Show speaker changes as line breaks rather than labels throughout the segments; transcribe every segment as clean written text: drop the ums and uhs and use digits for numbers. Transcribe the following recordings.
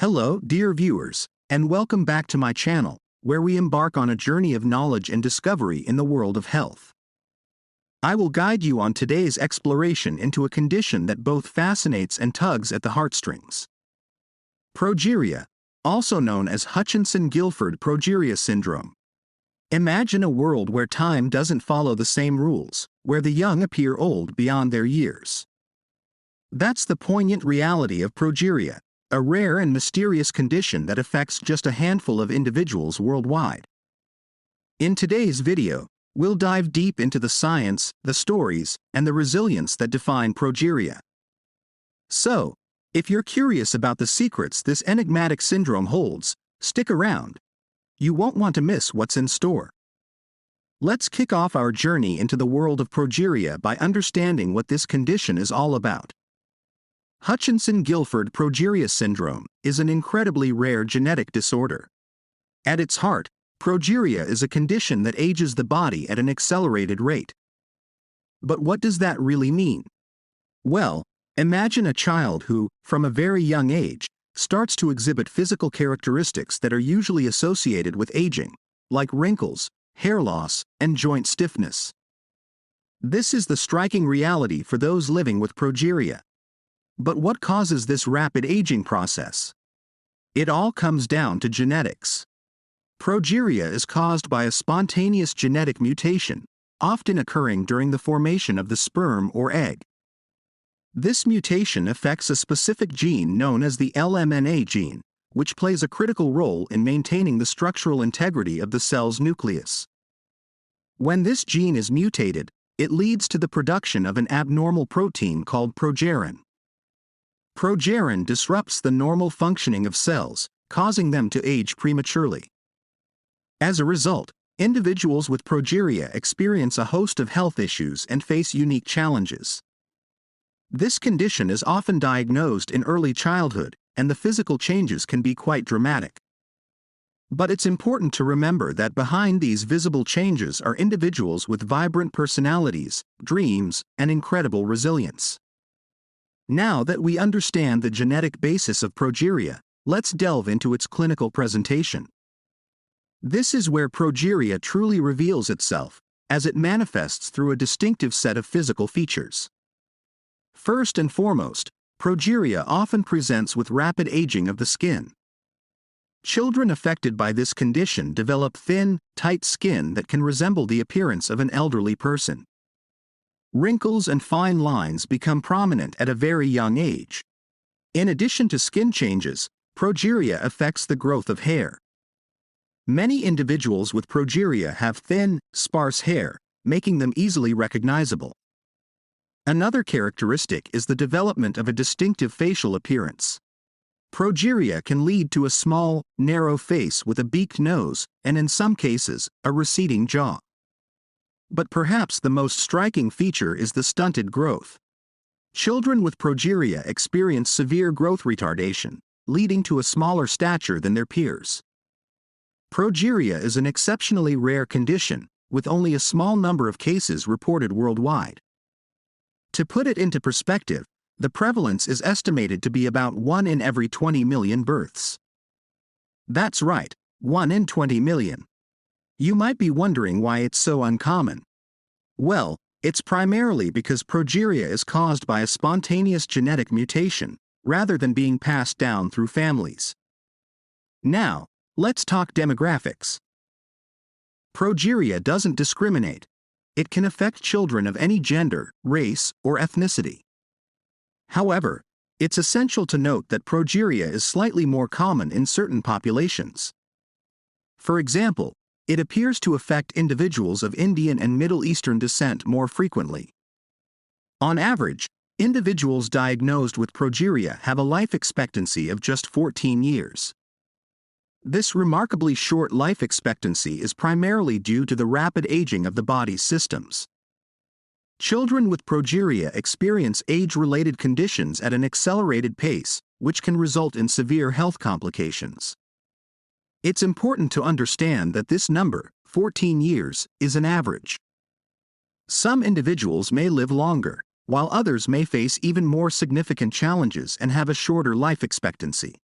Hello, dear viewers, and welcome back to my channel, where we embark on a journey of knowledge and discovery in the world of health. I will guide you on today's exploration into a condition that both fascinates and tugs at the heartstrings. Progeria, also known as Hutchinson-Gilford progeria syndrome. Imagine a world where time doesn't follow the same rules, where the young appear old beyond their years. That's the poignant reality of progeria, a rare and mysterious condition that affects just a handful of individuals worldwide. In today's video, we'll dive deep into the science, the stories, and the resilience that define progeria. So, if you're curious about the secrets this enigmatic syndrome holds, stick around. You won't want to miss what's in store. Let's kick off our journey into the world of progeria by understanding what this condition is all about. Hutchinson-Gilford progeria syndrome is an incredibly rare genetic disorder. At its heart, progeria is a condition that ages the body at an accelerated rate. But what does that really mean? Well, imagine a child who, from a very young age, starts to exhibit physical characteristics that are usually associated with aging, like wrinkles, hair loss, and joint stiffness. This is the striking reality for those living with progeria. But what causes this rapid aging process? It all comes down to genetics. Progeria is caused by a spontaneous genetic mutation, often occurring during the formation of the sperm or egg. This mutation affects a specific gene known as the LMNA gene, which plays a critical role in maintaining the structural integrity of the cell's nucleus. When this gene is mutated, it leads to the production of an abnormal protein called progerin. Progerin disrupts the normal functioning of cells, causing them to age prematurely. As a result, individuals with progeria experience a host of health issues and face unique challenges. This condition is often diagnosed in early childhood, and the physical changes can be quite dramatic. But it's important to remember that behind these visible changes are individuals with vibrant personalities, dreams, and incredible resilience. Now that we understand the genetic basis of progeria, let's delve into its clinical presentation. This is where progeria truly reveals itself, as it manifests through a distinctive set of physical features. First and foremost, progeria often presents with rapid aging of the skin. Children affected by this condition develop thin, tight skin that can resemble the appearance of an elderly person. Wrinkles and fine lines become prominent at a very young age. In addition to skin changes, progeria affects the growth of hair. Many individuals with progeria have thin, sparse hair, making them easily recognizable. Another characteristic is the development of a distinctive facial appearance. Progeria can lead to a small, narrow face with a beaked nose, and in some cases, a receding jaw. But perhaps the most striking feature is the stunted growth. Children with progeria experience severe growth retardation, leading to a smaller stature than their peers. Progeria is an exceptionally rare condition, with only a small number of cases reported worldwide. To put it into perspective, the prevalence is estimated to be about 1 in every 20 million births. That's right, 1 in 20 million. You might be wondering why it's so uncommon. Well, it's primarily because progeria is caused by a spontaneous genetic mutation, rather than being passed down through families. Now, let's talk demographics. Progeria doesn't discriminate. It can affect children of any gender, race, or ethnicity. However, it's essential to note that progeria is slightly more common in certain populations. For example, it appears to affect individuals of Indian and Middle Eastern descent more frequently. On average, individuals diagnosed with progeria have a life expectancy of just 14 years. This remarkably short life expectancy is primarily due to the rapid aging of the body's systems. Children with progeria experience age-related conditions at an accelerated pace, which can result in severe health complications. It's important to understand that this number, 14 years, is an average. Some individuals may live longer, while others may face even more significant challenges and have a shorter life expectancy.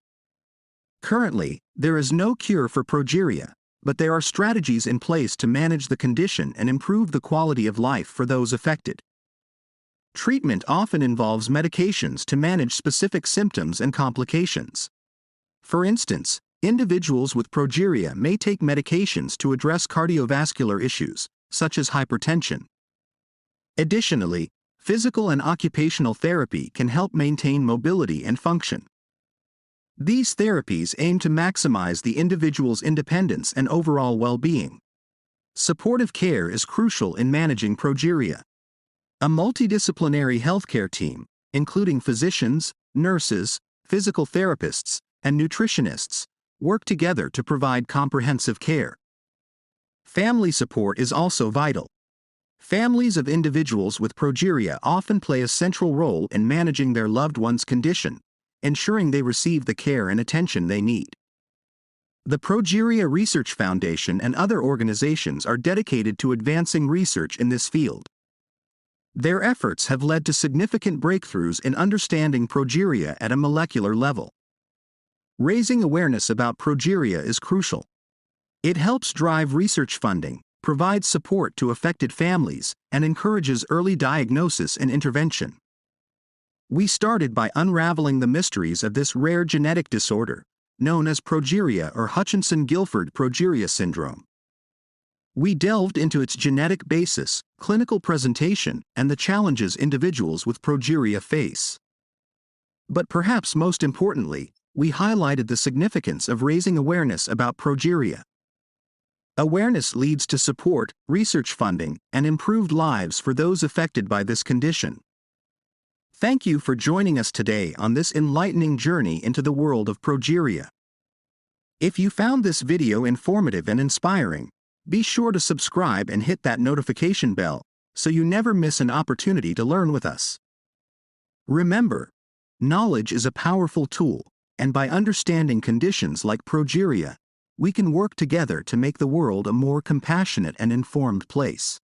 Currently, there is no cure for progeria, but there are strategies in place to manage the condition and improve the quality of life for those affected. Treatment often involves medications to manage specific symptoms and complications. For instance, individuals with progeria may take medications to address cardiovascular issues, such as hypertension. Additionally, physical and occupational therapy can help maintain mobility and function. These therapies aim to maximize the individual's independence and overall well-being. Supportive care is crucial in managing progeria. A multidisciplinary healthcare team, including physicians, nurses, physical therapists, and nutritionists, work together to provide comprehensive care. Family support is also vital. Families of individuals with progeria often play a central role in managing their loved one's condition, ensuring they receive the care and attention they need. The Progeria Research Foundation and other organizations are dedicated to advancing research in this field. Their efforts have led to significant breakthroughs in understanding progeria at a molecular level. Raising awareness about progeria is crucial. It helps drive research funding, provides support to affected families, and encourages early diagnosis and intervention. We started by unraveling the mysteries of this rare genetic disorder, known as progeria or Hutchinson-Gilford progeria syndrome. We delved into its genetic basis, clinical presentation, and the challenges individuals with progeria face. But perhaps most importantly, we highlighted the significance of raising awareness about progeria. Awareness leads to support, research funding, and improved lives for those affected by this condition. Thank you for joining us today on this enlightening journey into the world of progeria. If you found this video informative and inspiring, be sure to subscribe and hit that notification bell so you never miss an opportunity to learn with us. Remember, knowledge is a powerful tool, and by understanding conditions like progeria, we can work together to make the world a more compassionate and informed place.